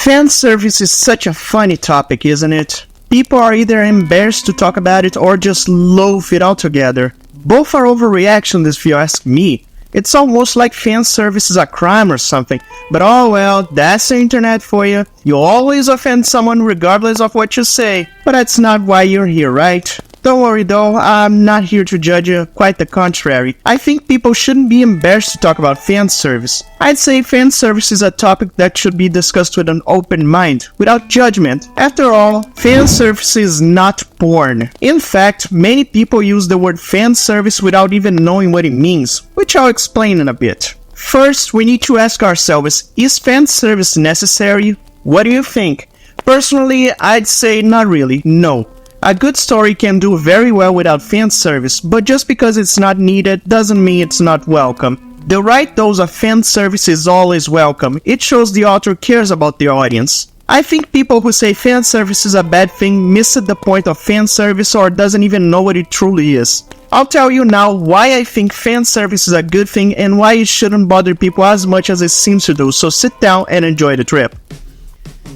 Fanservice is such a funny topic, isn't it? People are either embarrassed to talk about it or just loathe it altogether. Both are overreactions if you ask me. It's almost like fanservice is a crime or something. But oh well, that's the internet for you. You always offend someone regardless of what you say. But that's not why you're here, right? Don't worry though, I'm not here to judge you, quite the contrary. I think people shouldn't be embarrassed to talk about fanservice. I'd say fanservice is a topic that should be discussed with an open mind, without judgment. After all, fanservice is not porn. In fact, many people use the word fanservice without even knowing what it means, which I'll explain in a bit. First, we need to ask ourselves, is fanservice necessary? What do you think? Personally, I'd say not really, no. A good story can do very well without fanservice, but just because it's not needed doesn't mean it's not welcome. The right dose of fanservice is always welcome. It shows the author cares about the audience. I think people who say fanservice is a bad thing miss the point of fanservice or doesn't even know what it truly is. I'll tell you now why I think fanservice is a good thing and why it shouldn't bother people as much as it seems to do, so sit down and enjoy the trip.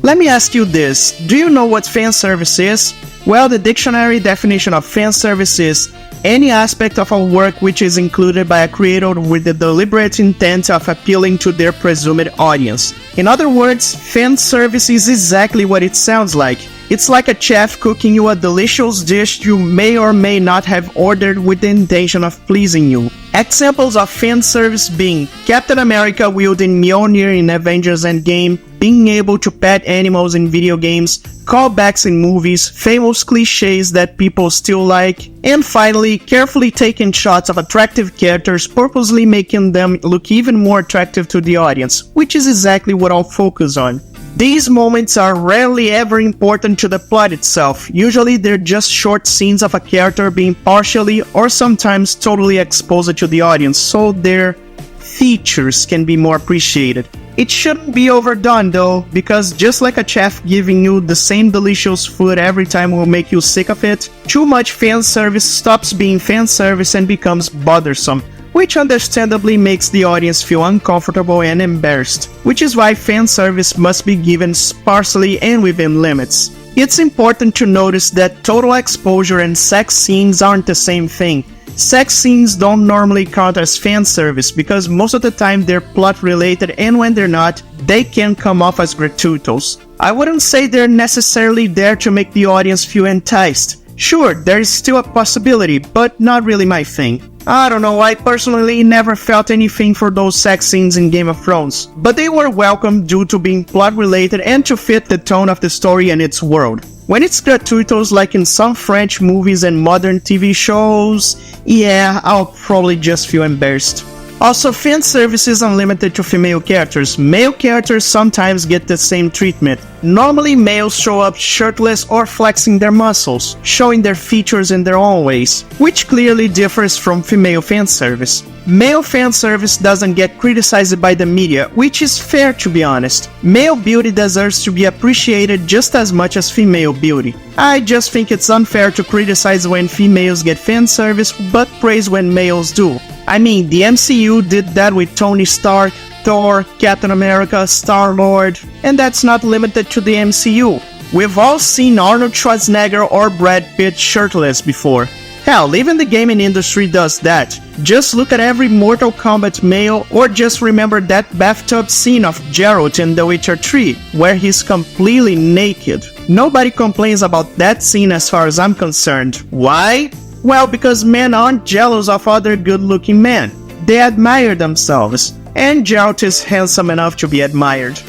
Let me ask you this, do you know what fanservice is? Well, the dictionary definition of fanservice is any aspect of a work which is included by a creator with the deliberate intent of appealing to their presumed audience. In other words, fanservice is exactly what it sounds like. It's like a chef cooking you a delicious dish you may or may not have ordered with the intention of pleasing you. Examples of fanservice being Captain America wielding Mjolnir in Avengers Endgame, being able to pet animals in video games, callbacks in movies, famous cliches that people still like, and finally, carefully taken shots of attractive characters purposely making them look even more attractive to the audience, which is exactly what I'll focus on. These moments are rarely ever important to the plot itself. Usually they're just short scenes of a character being partially or sometimes totally exposed to the audience, so their features can be more appreciated. It shouldn't be overdone though, because just like a chef giving you the same delicious food every time will make you sick of it, too much fanservice stops being fanservice and becomes bothersome, which understandably makes the audience feel uncomfortable and embarrassed, which is why fanservice must be given sparsely and within limits. It's important to notice that total exposure and sex scenes aren't the same thing. Sex scenes don't normally count as fanservice because most of the time they're plot related, and when they're not, they can come off as gratuitous. I wouldn't say they're necessarily there to make the audience feel enticed. Sure, there is still a possibility, but not really my thing. I don't know, I personally never felt anything for those sex scenes in Game of Thrones, but they were welcome due to being plot related and to fit the tone of the story and its world. When it's gratuitous like in some French movies and modern TV shows, yeah, I'll probably just feel embarrassed. Also, fanservice is unlimited to female characters. Male characters sometimes get the same treatment. Normally, males show up shirtless or flexing their muscles, showing their features in their own ways, which clearly differs from female fanservice. Male fanservice doesn't get criticized by the media, which is fair to be honest. Male beauty deserves to be appreciated just as much as female beauty. I just think it's unfair to criticize when females get fanservice, but praise when males do. I mean, the MCU did that with Tony Stark, Thor, Captain America, Star-Lord, and that's not limited to the MCU. We've all seen Arnold Schwarzenegger or Brad Pitt shirtless before. Hell, even the gaming industry does that. Just look at every Mortal Kombat male, or just remember that bathtub scene of Geralt in The Witcher 3, where he's completely naked. Nobody complains about that scene as far as I'm concerned. Why? Well, because men aren't jealous of other good-looking men. They admire themselves, and Geralt is handsome enough to be admired.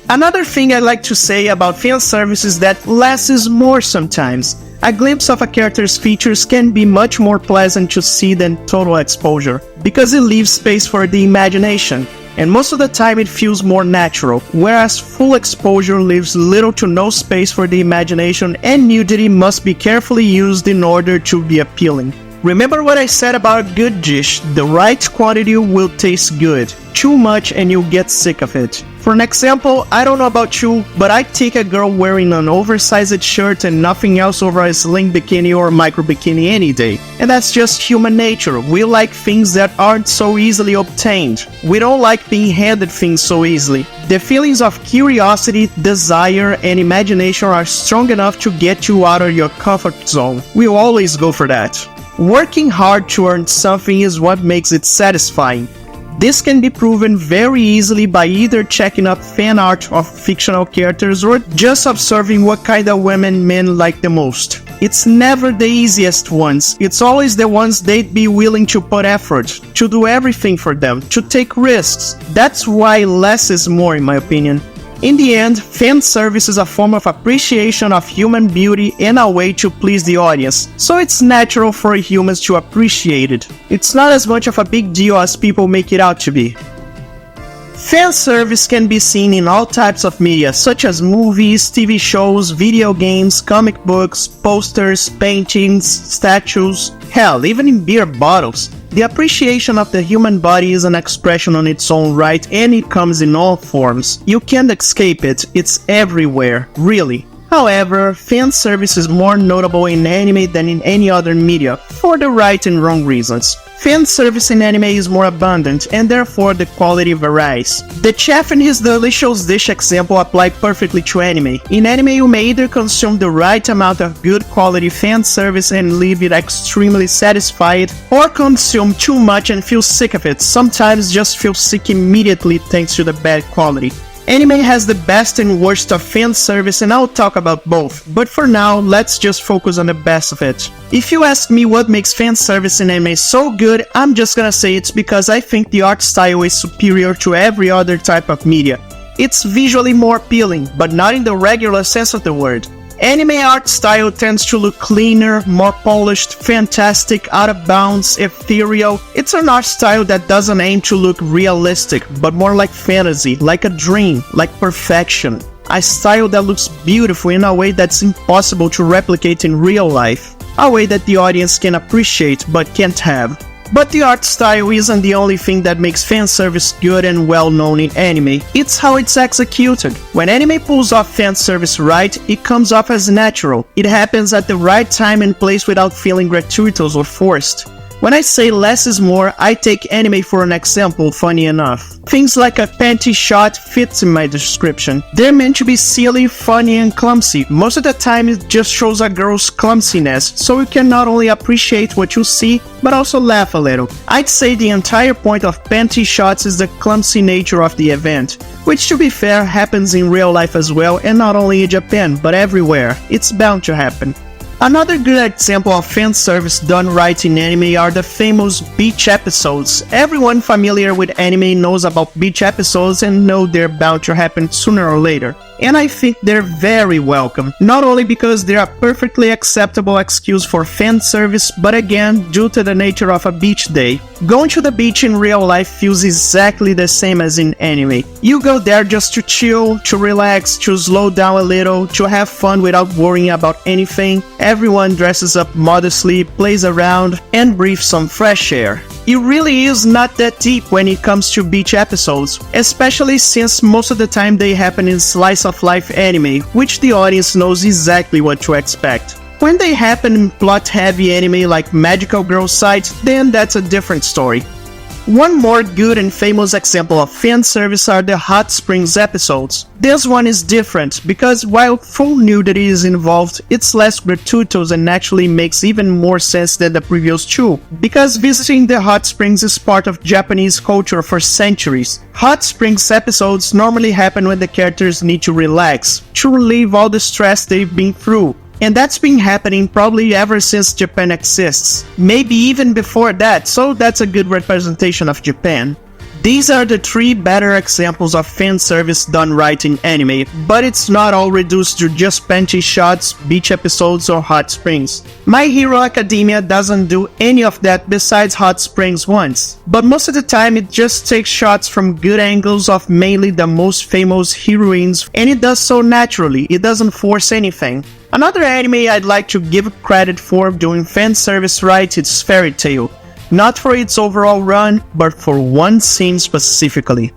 Another thing I like to say about fanservice is that less is more sometimes. A glimpse of a character's features can be much more pleasant to see than total exposure, because it leaves space for the imagination, and most of the time it feels more natural, whereas full exposure leaves little to no space for the imagination, and nudity must be carefully used in order to be appealing. Remember what I said about good dish, the right quantity will taste good. Too much and you'll get sick of it. For an example, I don't know about you, but I take a girl wearing an oversized shirt and nothing else over a sling bikini or micro bikini any day. And that's just human nature. We like things that aren't so easily obtained. We don't like being handed things so easily. The feelings of curiosity, desire, and imagination are strong enough to get you out of your comfort zone. We'll always go for that. Working hard to earn something is what makes it satisfying. This can be proven very easily by either checking up fan art of fictional characters or just observing what kind of women men like the most. It's never the easiest ones, it's always the ones they'd be willing to put effort, to do everything for them, to take risks. That's why less is more, in my opinion. In the end, fan service is a form of appreciation of human beauty and a way to please the audience, so it's natural for humans to appreciate it. It's not as much of a big deal as people make it out to be. Fan service can be seen in all types of media, such as movies, TV shows, video games, comic books, posters, paintings, statues, hell, even in beer bottles. The appreciation of the human body is an expression on its own right, and it comes in all forms. You can't escape it, it's everywhere, really. However, fan service is more notable in anime than in any other media, for the right and wrong reasons. Fan service in anime is more abundant, and therefore the quality varies. The chef and his delicious dish example apply perfectly to anime. In anime, you may either consume the right amount of good quality fan service and leave it extremely satisfied, or consume too much and feel sick of it, sometimes just feel sick immediately thanks to the bad quality. Anime has the best and worst of fan service, and I'll talk about both, but for now, let's just focus on the best of it. If you ask me what makes fan service in anime so good, I'm just gonna say it's because I think the art style is superior to every other type of media. It's visually more appealing, but not in the regular sense of the word. Anime art style tends to look cleaner, more polished, fantastic, out of bounds, ethereal. It's an art style that doesn't aim to look realistic, but more like fantasy, like a dream, like perfection. A style that looks beautiful in a way that's impossible to replicate in real life. A way that the audience can appreciate but can't have. But the art style isn't the only thing that makes fanservice good and well known in anime, it's how it's executed. When anime pulls off fanservice right, it comes off as natural. It happens at the right time and place without feeling gratuitous or forced. When I say less is more, I take anime for an example, funny enough. Things like a panty shot fits in my description. They're meant to be silly, funny, and clumsy. Most of the time it just shows a girl's clumsiness, so you can not only appreciate what you see, but also laugh a little. I'd say the entire point of panty shots is the clumsy nature of the event, which to be fair happens in real life as well, and not only in Japan, but everywhere. It's bound to happen. Another good example of fan service done right in anime are the famous beach episodes. Everyone familiar with anime knows about beach episodes and know they're bound to happen sooner or later. And I think they're very welcome, not only because they're a perfectly acceptable excuse for fan service, but again, due to the nature of a beach day. Going to the beach in real life feels exactly the same as in anime. You go there just to chill, to relax, to slow down a little, to have fun without worrying about anything. Everyone dresses up modestly, plays around, and breathes some fresh air. It really is not that deep when it comes to beach episodes, especially since most of the time they happen in slice of life anime, which the audience knows exactly what to expect. When they happen in plot-heavy anime like Magical Girl Site, then that's a different story. One more good and famous example of fan service are the Hot Springs episodes. This one is different, because while full nudity is involved, it's less gratuitous and actually makes even more sense than the previous two, because visiting the hot springs is part of Japanese culture for centuries. Hot Springs episodes normally happen when the characters need to relax, to relieve all the stress they've been through. And that's been happening probably ever since Japan exists. Maybe even before that, so that's a good representation of Japan. These are the three better examples of fan service done right in anime, but it's not all reduced to just panty shots, beach episodes, or hot springs. My Hero Academia doesn't do any of that besides hot springs once, but most of the time it just takes shots from good angles of mainly the most famous heroines, and it does so naturally, it doesn't force anything. Another anime I'd like to give credit for doing fan service right is Fairy Tail. Not for its overall run, but for one scene specifically.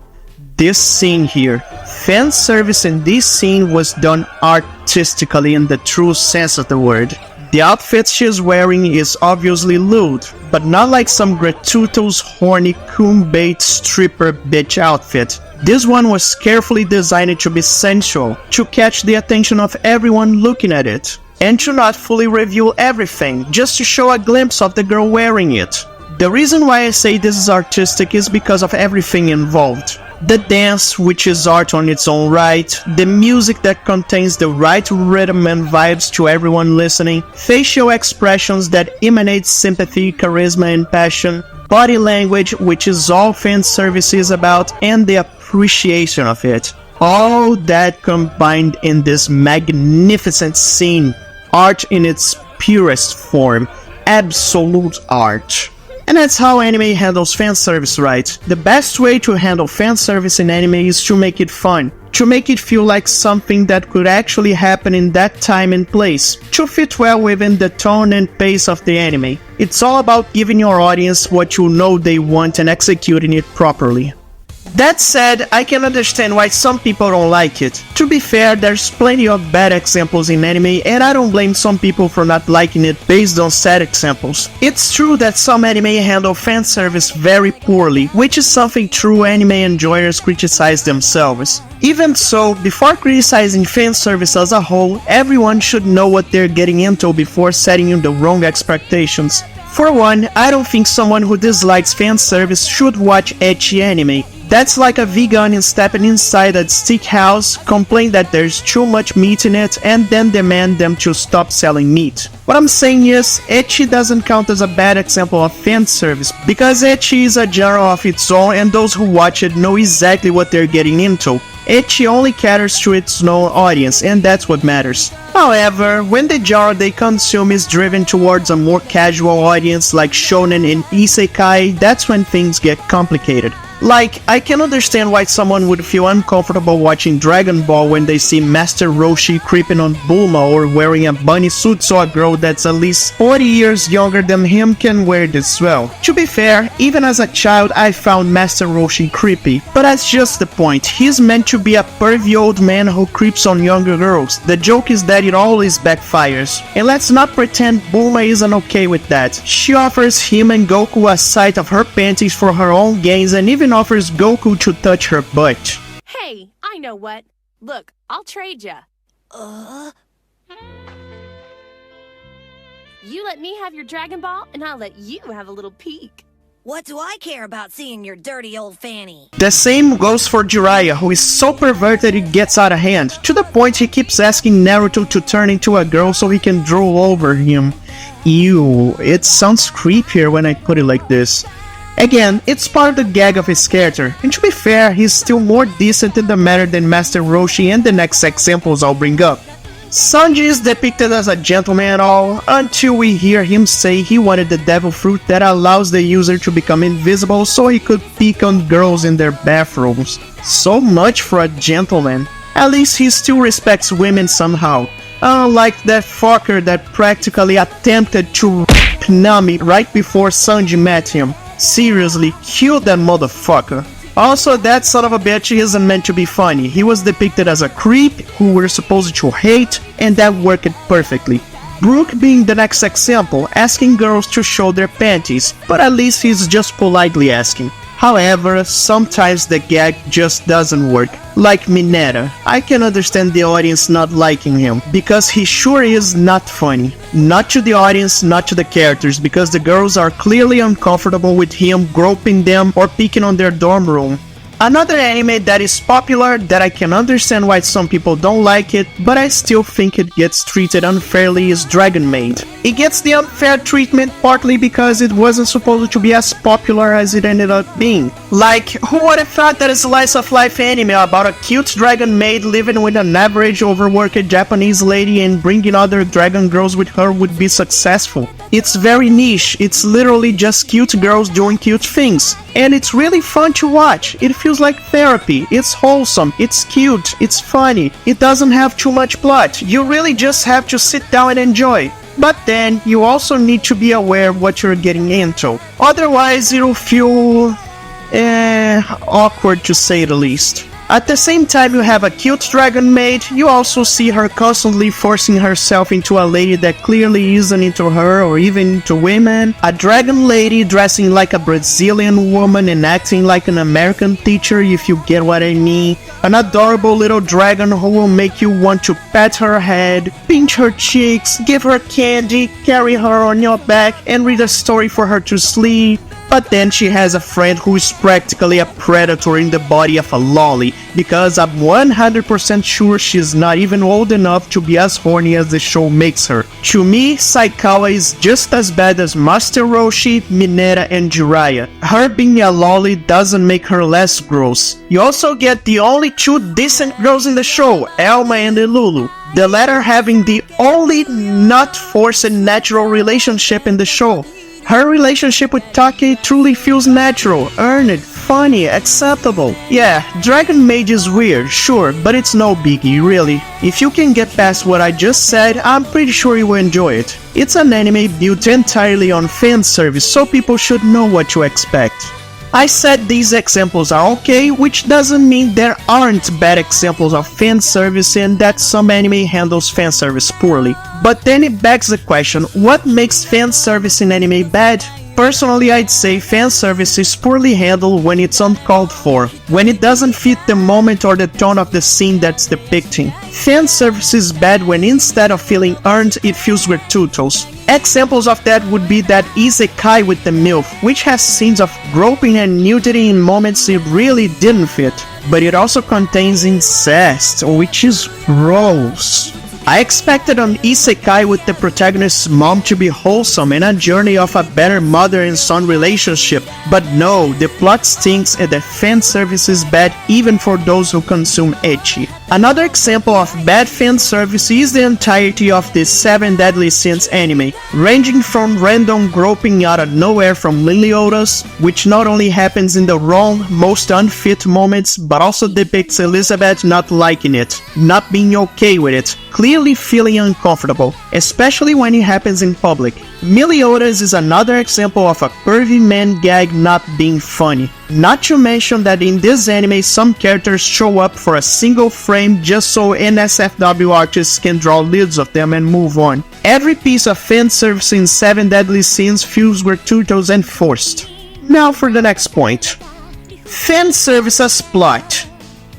This scene here. Fan service in this scene was done artistically in the true sense of the word. The outfit she's wearing is obviously lewd, but not like some gratuitous horny coon-bait stripper bitch outfit. This one was carefully designed to be sensual, to catch the attention of everyone looking at it, and to not fully reveal everything, just to show a glimpse of the girl wearing it. The reason why I say this is artistic is because of everything involved. The dance, which is art on its own right, the music that contains the right rhythm and vibes to everyone listening, facial expressions that emanate sympathy, charisma and passion, body language, which is all fan service is about, and the appreciation of it. All that combined in this magnificent scene. Art in its purest form. Absolute art. And that's how anime handles fanservice right. The best way to handle fanservice in anime is to make it fun, to make it feel like something that could actually happen in that time and place, to fit well within the tone and pace of the anime. It's all about giving your audience what you know they want and executing it properly. That said, I can understand why some people don't like it. To be fair, there's plenty of bad examples in anime, and I don't blame some people for not liking it based on sad examples. It's true that some anime handle fanservice very poorly, which is something true anime enjoyers criticize themselves. Even so, before criticizing fanservice as a whole, everyone should know what they're getting into before setting the wrong expectations. For one, I don't think someone who dislikes fanservice should watch ecchi anime. That's like a vegan stepping inside a steakhouse, complain that there's too much meat in it, and then demand them to stop selling meat. What I'm saying is, ecchi doesn't count as a bad example of fan service, because ecchi is a genre of its own and those who watch it know exactly what they're getting into. Ecchi only caters to its known audience, and that's what matters. However, when the genre they consume is driven towards a more casual audience like shonen and isekai, that's when things get complicated. Like, I can understand why someone would feel uncomfortable watching Dragon Ball when they see Master Roshi creeping on Bulma or wearing a bunny suit so a girl that's at least 40 years younger than him can wear it as well. To be fair, even as a child I found Master Roshi creepy, but that's just the point. He's meant to be a pervy old man who creeps on younger girls. The joke is that it always backfires. And let's not pretend Bulma isn't okay with that. She offers him and Goku a sight of her panties for her own gains and even offers Goku to touch her butt. Hey, I know what. Look, I'll trade ya. You let me have your Dragon Ball, and I'll let you have a little peek. What do I care about seeing your dirty old fanny? The same goes for Jiraiya, who is so perverted it gets out of hand, to the point he keeps asking Naruto to turn into a girl so he can drool over him. Ew, it sounds creepier when I put it like this. Again, it's part of the gag of his character, and to be fair, he's still more decent in the matter than Master Roshi and the next examples I'll bring up. Sanji is depicted as a gentleman and all, until we hear him say he wanted the devil fruit that allows the user to become invisible so he could peek on girls in their bathrooms. So much for a gentleman. At least he still respects women somehow. Unlike that fucker that practically attempted to rape Nami right before Sanji met him. Seriously, kill that motherfucker. Also, that son of a bitch isn't meant to be funny. He was depicted as a creep who we're supposed to hate, and that worked perfectly. Brook being the next example, asking girls to show their panties, but at least he's just politely asking. However, sometimes the gag just doesn't work. Like Mineta. I can understand the audience not liking him, because he sure is not funny. Not to the audience, not to the characters, because the girls are clearly uncomfortable with him groping them or peeking on their dorm room. Another anime that is popular, that I can understand why some people don't like it, but I still think it gets treated unfairly, is Dragon Maid. It gets the unfair treatment partly because it wasn't supposed to be as popular as it ended up being. Like, who would have thought that a slice of life anime about a cute dragon maid living with an average overworked Japanese lady and bringing other dragon girls with her would be successful? It's very niche, it's literally just cute girls doing cute things. and it's really fun to watch. It feels like therapy. It's wholesome, it's cute, it's funny, it doesn't have too much plot. You really just have to sit down and enjoy. But then, you also need to be aware of what you're getting into. Otherwise, it'll feel awkward to say the least. At the same time you have a cute dragon maid, you also see her constantly forcing herself into a lady that clearly isn't into her or even into women. A dragon lady dressing like a Brazilian woman and acting like an American teacher, if you get what I mean. An adorable little dragon who will make you want to pet her head, pinch her cheeks, give her candy, carry her on your back and read a story for her to sleep. But then she has a friend who is practically a predator in the body of a lolly, because I'm 100% sure she's not even old enough to be as horny as the show makes her. To me, Saikawa is just as bad as Master Roshi, Mineta, and Jiraiya. Her being a lolly doesn't make her less gross. You also get the only two decent girls in the show, Elma and Lulu. The latter having the only not forced and natural relationship in the show. Her relationship with Take truly feels natural, earned, funny, acceptable. Yeah, Dragon Mage is weird, sure, but it's no biggie, really. If you can get past what I just said, I'm pretty sure you will enjoy it. It's an anime built entirely on fan service, so people should know what to expect. I said these examples are okay, which doesn't mean there aren't bad examples of fan service and that some anime handles fan service poorly. But then it begs the question, what makes fan service in anime bad? Personally, I'd say fan service is poorly handled when it's uncalled for, when it doesn't fit the moment or the tone of the scene that's depicting. Fan service is bad when instead of feeling earned, it feels gratuitous. Examples of that would be that isekai with the MILF, which has scenes of groping and nudity in moments it really didn't fit, but it also contains incest, which is gross. I expected an isekai with the protagonist's mom to be wholesome and a journey of a better mother and son relationship, but no, the plot stinks and the fan service is bad even for those who consume ecchi. Another example of bad fan service is the entirety of the 7 Deadly Sins anime, ranging from random groping out of nowhere from Liliotas, which not only happens in the wrong, most unfit moments, but also depicts Elizabeth not liking it, not being okay with it, clearly feeling uncomfortable, especially when it happens in public. Meliodas is another example of a pervy man gag not being funny. Not to mention that in this anime some characters show up for a single frame just so NSFW artists can draw leads of them and move on. Every piece of fan service in 7 Deadly Sins feels gratuitous and forced. Now for the next point. Fan service as plot.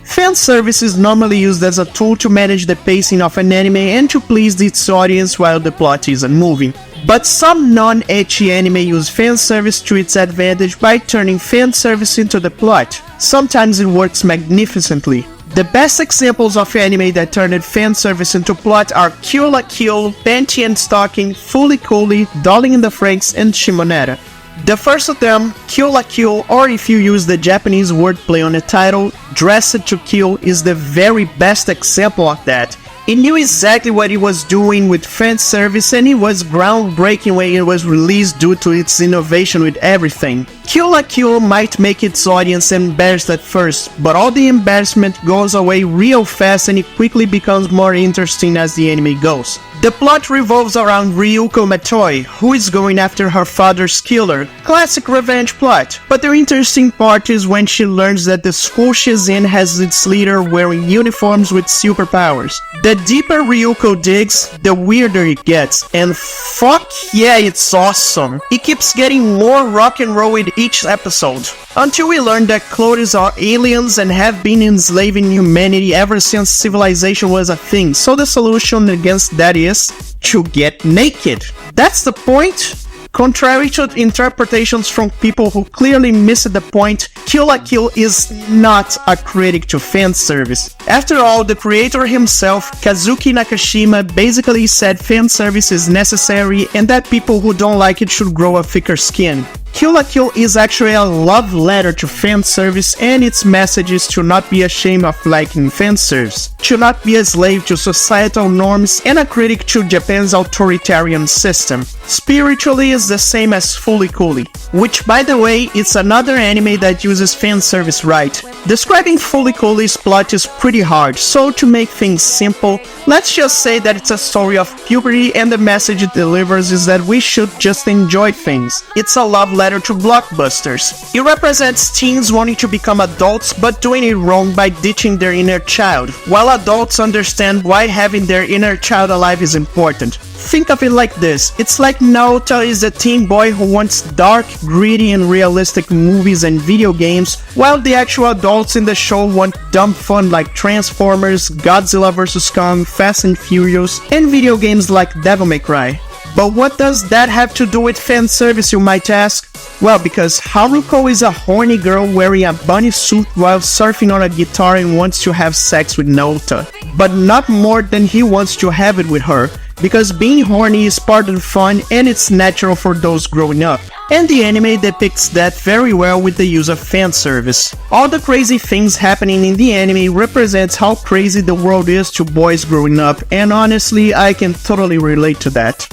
Fan service is normally used as a tool to manage the pacing of an anime and to please its audience while the plot isn't moving. But some non-ecchi anime use fan service to its advantage by turning fan service into the plot. Sometimes it works magnificently. The best examples of anime that turned fan service into plot are Kill la Kill, Panty and Stocking, Fully Cooley, Darling in the Franxx, and Shimonetta. The first of them, Kill la Kill, or if you use the Japanese wordplay on the title, Dressed to Kill, is the very best example of that. It knew exactly what it was doing with fan service and it was groundbreaking when it was released due to its innovation with everything. Kill la Kill might make its audience embarrassed at first, but all the embarrassment goes away real fast and it quickly becomes more interesting as the anime goes. The plot revolves around Ryuko Matoi, who is going after her father's killer. Classic revenge plot. But the interesting part is when she learns that the school she's in has its leader wearing uniforms with superpowers. The deeper Ryuko digs, the weirder it gets, and fuck yeah, it's awesome. It keeps getting more rock and roll with each episode. Until we learn that clothes are aliens and have been enslaving humanity ever since civilization was a thing, so the solution against that is to get naked. That's the point? Contrary to interpretations from people who clearly missed the point, Kill la Kill is not a critic to fan service. After all, the creator himself, Kazuki Nakashima, basically said fan service is necessary and that people who don't like it should grow a thicker skin. Kill la Kill is actually a love letter to fanservice, and its message is to not be ashamed of liking fanservice, to not be a slave to societal norms, and a critic to Japan's authoritarian system. Spiritually is the same as Fooly Cooly, which by the way it's another anime that uses fanservice right. Describing Fooly Cooly's plot is pretty hard, so to make things simple, let's just say that it's a story of puberty and the message it delivers is that we should just enjoy things. It's a love letter to blockbusters. It represents teens wanting to become adults but doing it wrong by ditching their inner child, while adults understand why having their inner child alive is important. Think of it like this, it's like Naoto is a teen boy who wants dark, gritty and realistic movies and video games, while the actual adults in the show want dumb fun like Transformers, Godzilla vs. Kong, Fast and Furious, and video games like Devil May Cry. But what does that have to do with fan service, you might ask? Well, because Haruko is a horny girl wearing a bunny suit while surfing on a guitar and wants to have sex with Naoto. But not more than he wants to have it with her, because being horny is part of the fun and it's natural for those growing up. And the anime depicts that very well with the use of fan service. All the crazy things happening in the anime represents how crazy the world is to boys growing up, and honestly I can totally relate to that.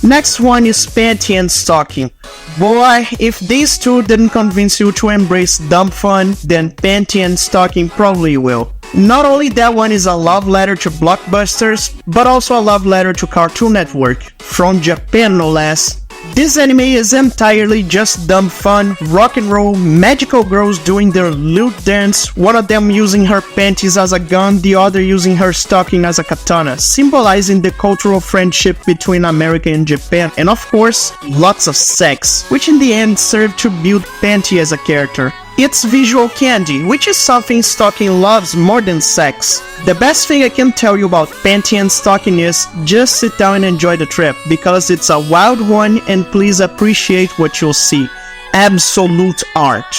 Next one is panty and stocking. Boy, if these two didn't convince you to embrace dumb fun, then panty and stocking probably will. Not only that one is a love letter to blockbusters, but also a love letter to Cartoon Network, from Japan no less. This anime is entirely just dumb fun, rock and roll, magical girls doing their lute dance, one of them using her panties as a gun, the other using her stocking as a katana, symbolizing the cultural friendship between America and Japan, and of course, lots of sex, which in the end served to build Panty as a character. It's visual candy, which is something Stocking loves more than sex. The best thing I can tell you about Panty and Stocking is just sit down and enjoy the trip, because it's a wild one and please appreciate what you'll see. Absolute art.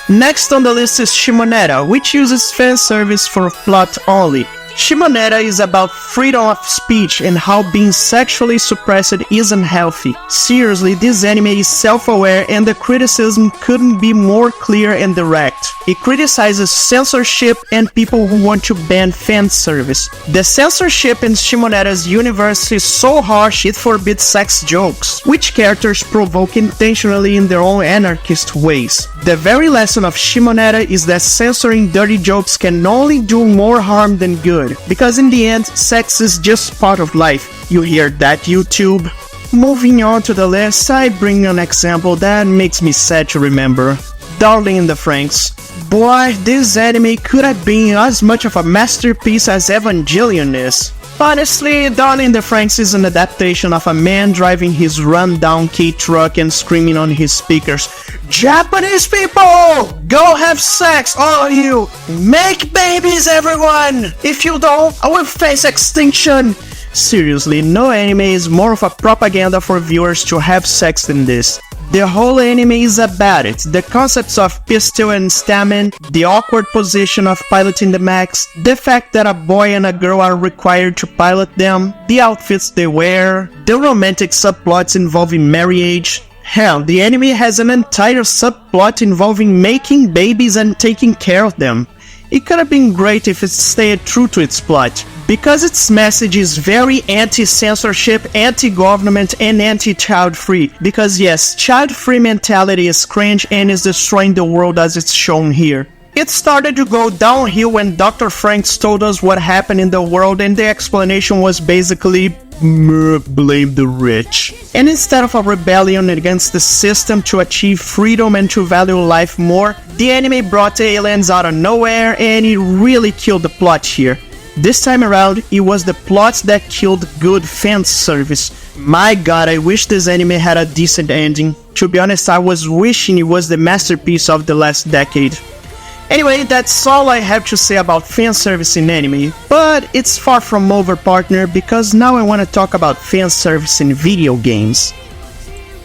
Next on the list is Shimonetta, which uses fan service for plot only. Shimonetta is about freedom of speech and how being sexually suppressed isn't healthy. Seriously, this anime is self-aware and the criticism couldn't be more clear and direct. It criticizes censorship and people who want to ban fan service. The censorship in Shimonetta's universe is so harsh it forbids sex jokes, which characters provoke intentionally in their own anarchist ways. The very lesson of Shimonetta is that censoring dirty jokes can only do more harm than good. Because in the end, sex is just part of life. You hear that, YouTube? Moving on to the list, I bring an example that makes me sad to remember. Darling in the Franxx. Boy, this anime could have been as much of a masterpiece as Evangelion is. Honestly, Darling in the Franxx is an adaptation of a man driving his run-down key truck and screaming on his speakers, "Japanese people! Go have sex, all of you! Make babies, everyone! If you don't, I will face extinction!" Seriously, no anime is more of a propaganda for viewers to have sex than this. The whole anime is about it. The concepts of pistol and stamen, the awkward position of piloting the mechs, the fact that a boy and a girl are required to pilot them, the outfits they wear, the romantic subplots involving marriage. Hell, the anime has an entire subplot involving making babies and taking care of them. It could have been great if it stayed true to its plot, because its message is very anti-censorship, anti-government, and anti-child-free. Because yes, child-free mentality is cringe and is destroying the world as it's shown here. It started to go downhill when Dr. Franxx told us what happened in the world, and the explanation was basically blame the rich. And instead of a rebellion against the system to achieve freedom and to value life more, the anime brought aliens out of nowhere and it really killed the plot here. This time around, it was the plot that killed good fan service. My god, I wish this anime had a decent ending. To be honest, I was wishing it was the masterpiece of the last decade. Anyway, that's all I have to say about fanservice in anime, but it's far from over, partner, because now I want to talk about fanservice in video games.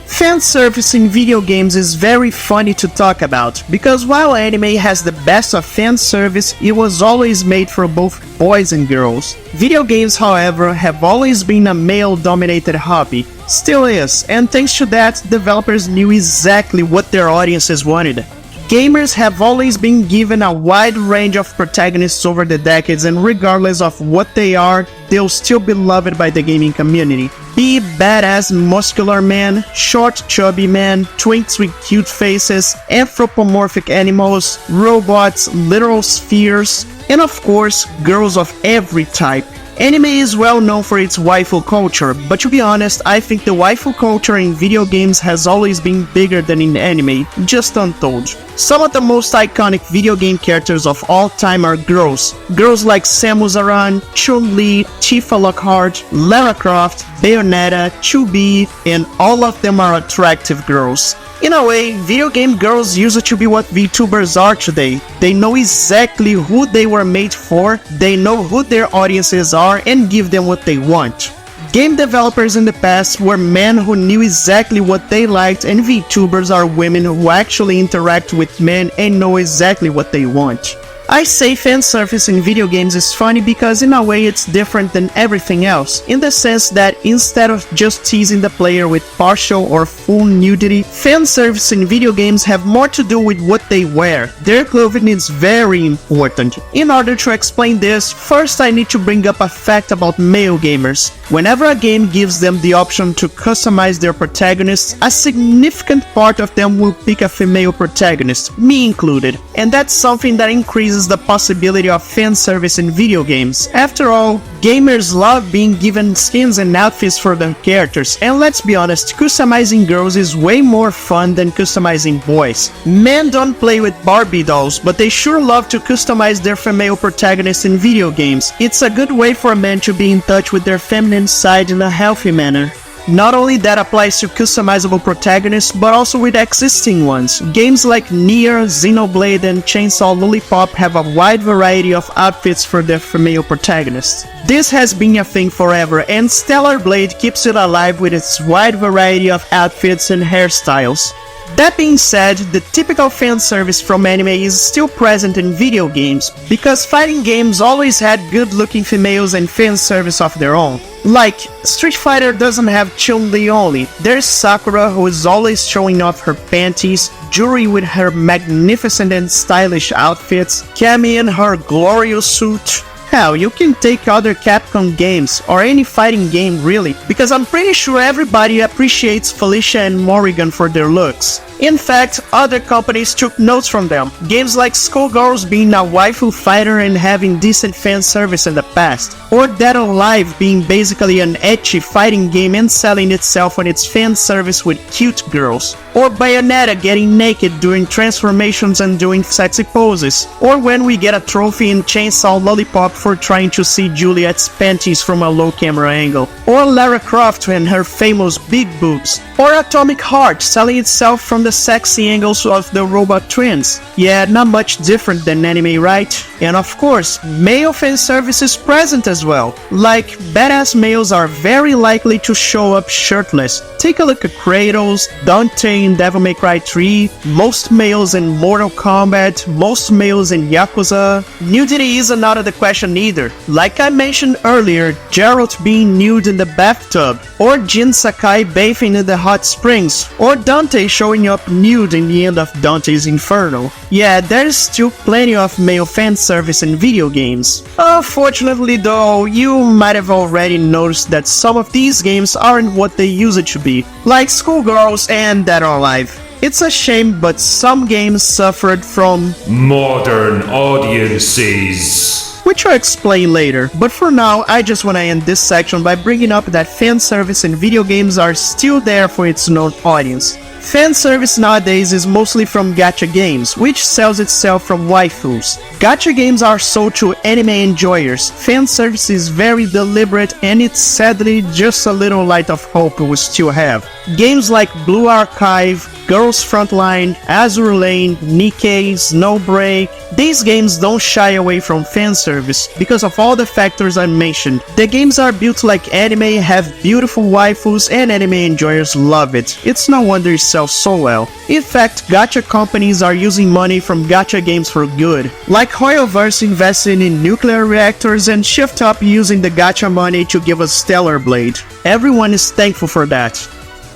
Fanservice in video games is very funny to talk about, because while anime has the best of fanservice, it was always made for both boys and girls. Video games, however, have always been a male-dominated hobby. Still is, and thanks to that, developers knew exactly what their audiences wanted. Gamers have always been given a wide range of protagonists over the decades, and regardless of what they are, they'll still be loved by the gaming community. Be badass muscular men, short chubby men, twinks with cute faces, anthropomorphic animals, robots, literal spheres, and of course, girls of every type. Anime is well known for its waifu culture, but to be honest, I think the waifu culture in video games has always been bigger than in anime, just untold. Some of the most iconic video game characters of all time are girls. Girls like Samus Aran, Chun-Li, Tifa Lockhart, Lara Croft, Bayonetta, 2B, and all of them are attractive girls. In a way, video game girls used to be what VTubers are today. They know exactly who they were made for, they know who their audiences are, and give them what they want. Game developers in the past were men who knew exactly what they liked, and VTubers are women who actually interact with men and know exactly what they want. I say fanservice in video games is funny because in a way it's different than everything else, in the sense that instead of just teasing the player with partial or full nudity, fanservice in video games have more to do with what they wear. Their clothing is very important. In order to explain this, first I need to bring up a fact about male gamers. Whenever a game gives them the option to customize their protagonists, a significant part of them will pick a female protagonist, me included, and that's something that increases the possibility of fanservice in video games. After all, gamers love being given skins and outfits for their characters, and let's be honest, customizing girls is way more fun than customizing boys. Men don't play with Barbie dolls, but they sure love to customize their female protagonists in video games. It's a good way for men to be in touch with their feminine side in a healthy manner. Not only that applies to customizable protagonists, but also with existing ones. Games like Nier, Xenoblade, and Chainsaw Lollipop have a wide variety of outfits for their female protagonists. This has been a thing forever, and Stellar Blade keeps it alive with its wide variety of outfits and hairstyles. That being said, the typical fanservice from anime is still present in video games, because fighting games always had good-looking females and fanservice of their own. Like, Street Fighter doesn't have Chun-Li only, there's Sakura who is always showing off her panties, Yuri with her magnificent and stylish outfits, Cammy in her glorious suit. Hell, you can take other Capcom games, or any fighting game really, because I'm pretty sure everybody appreciates Felicia and Morrigan for their looks. In fact, other companies took notes from them. Games like Skullgirls being a waifu fighter and having decent fan service in the past, or Dead or Alive being basically an ecchi fighting game and selling itself on its fan service with cute girls, or Bayonetta getting naked during transformations and doing sexy poses, or when we get a trophy in Chainsaw Lollipop for trying to see Juliet's panties from a low camera angle, or Lara Croft and her famous big boobs, or Atomic Heart selling itself from the sexy angles of the robot twins. Yeah, not much different than anime, right? And of course, male fan service is present as well. Like, badass males are very likely to show up shirtless. Take a look at Kratos, Dante in Devil May Cry 3, most males in Mortal Kombat, most males in Yakuza. Nudity isn't out of the question either. Like I mentioned earlier, Geralt being nude in the bathtub, or Jin Sakai bathing in the hot springs, or Dante showing up nude in the end of Dante's Inferno. Yeah, there's still plenty of male fan service in video games. Unfortunately though, you might have already noticed that some of these games aren't what they used to be, like Skullgirls and Dead or Alive. It's a shame, but some games suffered from modern audiences, which I'll explain later, but for now, I just wanna end this section by bringing up that fanservice in video games are still there for its known audience. Fanservice nowadays is mostly from gacha games, which sells itself from waifus. Gacha games are sold to anime enjoyers. Fanservice is very deliberate, and it's sadly just a little light of hope we still have. Games like Blue Archive, Girls Frontline, Azur Lane, Nikkei, Snowbreak. These games don't shy away from fanservice because of all the factors I mentioned. The games are built like anime, have beautiful waifus, and anime enjoyers love it. It's no wonder it sells so well. In fact, gacha companies are using money from gacha games for good. Like Hoyoverse investing in nuclear reactors and Shift Up using the gacha money to give us Stellar Blade. Everyone is thankful for that.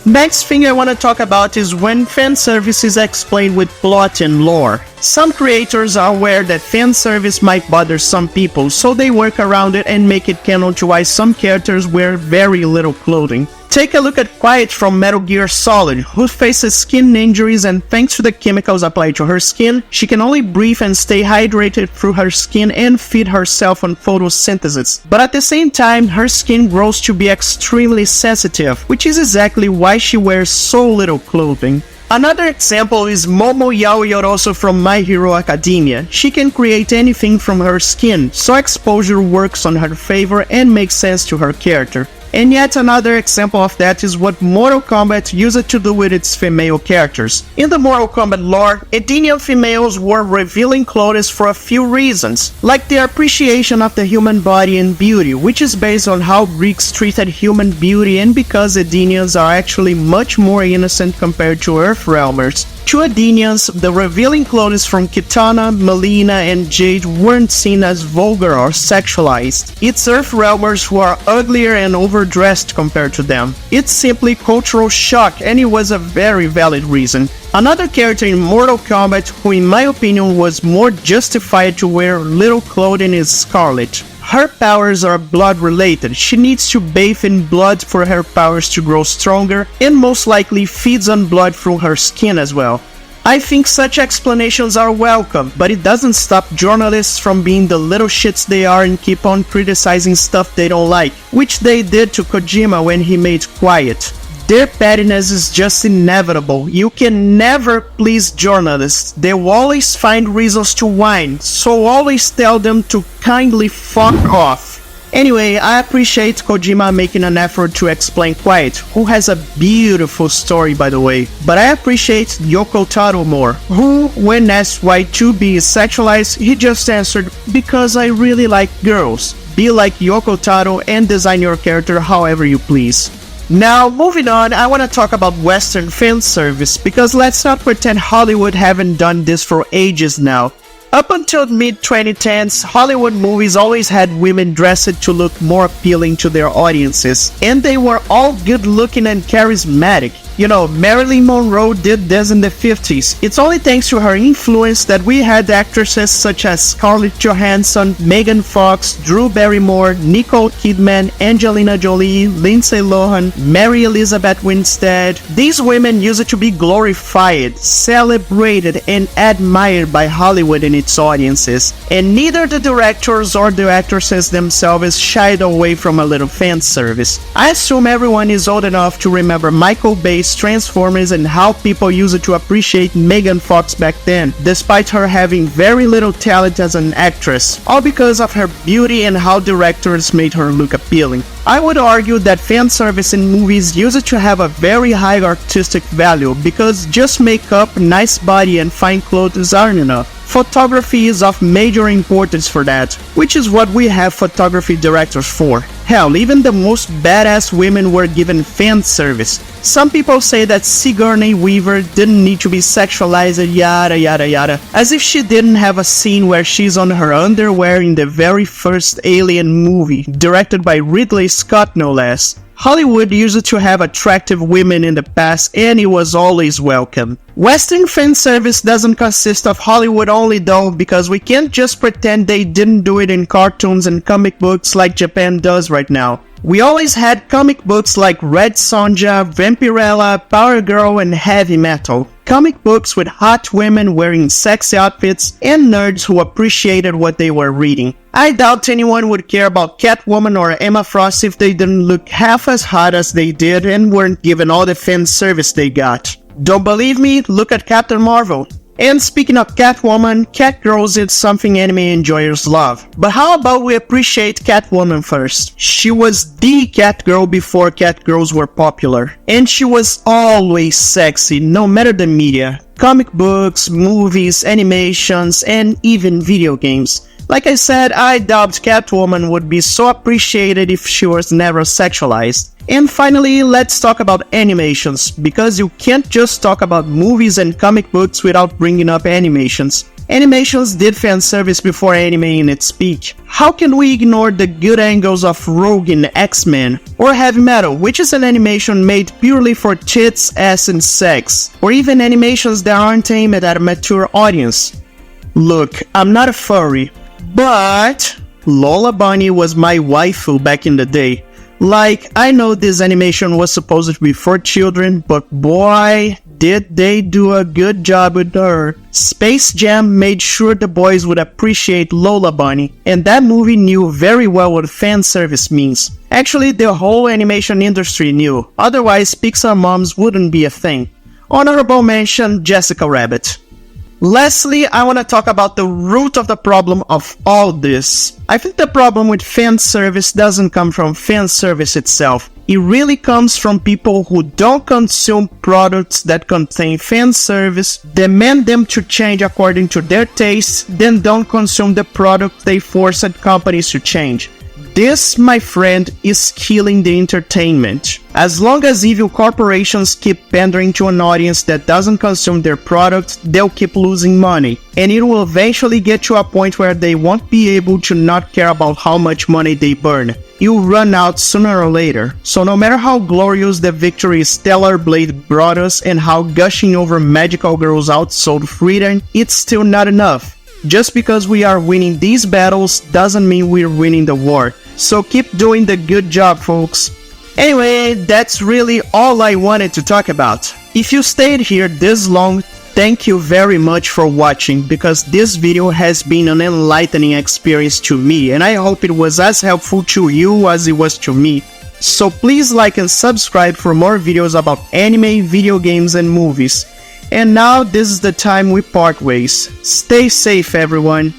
Next thing I want to talk about is when fanservice is explained with plot and lore. Some creators are aware that fanservice might bother some people, so they work around it and make it canon to why some characters wear very little clothing. Take a look at Quiet from Metal Gear Solid, who faces skin injuries, and thanks to the chemicals applied to her skin, she can only breathe and stay hydrated through her skin and feed herself on photosynthesis. But at the same time, her skin grows to be extremely sensitive, which is exactly why she wears so little clothing. Another example is Momo Yaoyorozu from My Hero Academia. She can create anything from her skin, so exposure works on her favor and makes sense to her character. And yet another example of that is what Mortal Kombat used to do with its female characters. In the Mortal Kombat lore, Edenian females wore revealing clothes for a few reasons, like their appreciation of the human body and beauty, which is based on how Greeks treated human beauty and because Edenians are actually much more innocent compared to Earthrealmers. To Edenians, the revealing clothes from Kitana, Melina, and Jade weren't seen as vulgar or sexualized. It's Earthrealmers who are uglier and overdressed compared to them. It's simply cultural shock, and it was a very valid reason. Another character in Mortal Kombat who in my opinion was more justified to wear little clothing is Scarlet. Her powers are blood related. She needs to bathe in blood for her powers to grow stronger and most likely feeds on blood through her skin as well. I think such explanations are welcome, but it doesn't stop journalists from being the little shits they are and keep on criticizing stuff they don't like, which they did to Kojima when he made Quiet. Their pettiness is just inevitable. You can never please journalists. They will always find reasons to whine, so always tell them to kindly fuck off. Anyway, I appreciate Kojima making an effort to explain Quiet, who has a beautiful story by the way, but I appreciate Yoko Taro more, who, when asked why 2B is sexualized, he just answered, because I really like girls. Be like Yoko Taro and design your character however you please. Now, moving on, I want to talk about Western fan service, because let's not pretend Hollywood haven't done this for ages now. Up until mid-2010s, Hollywood movies always had women dressed to look more appealing to their audiences, and they were all good-looking and charismatic. You know, Marilyn Monroe did this in the 50s. It's only thanks to her influence that we had actresses such as Scarlett Johansson, Megan Fox, Drew Barrymore, Nicole Kidman, Angelina Jolie, Lindsay Lohan, Mary Elizabeth Winstead. These women used to be glorified, celebrated, and admired by Hollywood and its audiences, and neither the directors or the actresses themselves shied away from a little fan service. I assume everyone is old enough to remember Michael Bay's Transformers and how people used to appreciate Megan Fox back then, despite her having very little talent as an actress, all because of her beauty and how directors made her look appealing. I would argue that fan service in movies used to have a very high artistic value because just makeup, nice body, and fine clothes aren't enough. Photography is of major importance for that, which is what we have photography directors for. Hell, even the most badass women were given fan service. Some people say that Sigourney Weaver didn't need to be sexualized, yada yada yada, as if she didn't have a scene where she's on her underwear in the very first Alien movie, directed by Ridley Scott no less. Hollywood used to have attractive women in the past and it was always welcome. Western fan service doesn't consist of Hollywood only though, because we can't just pretend they didn't do it in cartoons and comic books like Japan does right now. We always had comic books like Red Sonja, Vampirella, Power Girl, and Heavy Metal. Comic books with hot women wearing sexy outfits and nerds who appreciated what they were reading. I doubt anyone would care about Catwoman or Emma Frost if they didn't look half as hot as they did and weren't given all the fan service they got. Don't believe me? Look at Captain Marvel. And speaking of Catwoman, Catgirls is something anime enjoyers love. But how about we appreciate Catwoman first? She was the Catgirl before Catgirls were popular. And she was always sexy, no matter the media. Comic books, movies, animations, and even video games. Like I said, I doubt Catwoman would be so appreciated if she was never sexualized. And finally, let's talk about animations, because you can't just talk about movies and comic books without bringing up animations. Animations did fan service before anime in its peak. How can we ignore the good angles of Rogue in X-Men, or Heavy Metal, which is an animation made purely for tits, ass and sex, or even animations that aren't aimed at a mature audience? Look, I'm not a furry, but Lola Bunny was my waifu back in the day. Like, I know this animation was supposed to be for children, but boy, did they do a good job with her. Space Jam made sure the boys would appreciate Lola Bunny, and that movie knew very well what fan service means. Actually, the whole animation industry knew, otherwise Pixar moms wouldn't be a thing. Honorable mention, Jessica Rabbit. Lastly, I want to talk about the root of the problem of all this. I think the problem with fan service doesn't come from fan service itself. It really comes from people who don't consume products that contain fan service, demand them to change according to their tastes, then don't consume the product they forced companies to change. This, my friend, is killing the entertainment. As long as evil corporations keep pandering to an audience that doesn't consume their product, they'll keep losing money. And it will eventually get to a point where they won't be able to not care about how much money they burn. You'll run out sooner or later. So no matter how glorious the victory Stellar Blade brought us and how gushing over magical girls outsold freedom, it's still not enough. Just because we are winning these battles doesn't mean we're winning the war. So keep doing the good job, folks. Anyway, that's really all I wanted to talk about. If you stayed here this long, thank you very much for watching, because this video has been an enlightening experience to me, and I hope it was as helpful to you as it was to me. So please like and subscribe for more videos about anime, video games and movies. And now this is the time we part ways. Stay safe, everyone.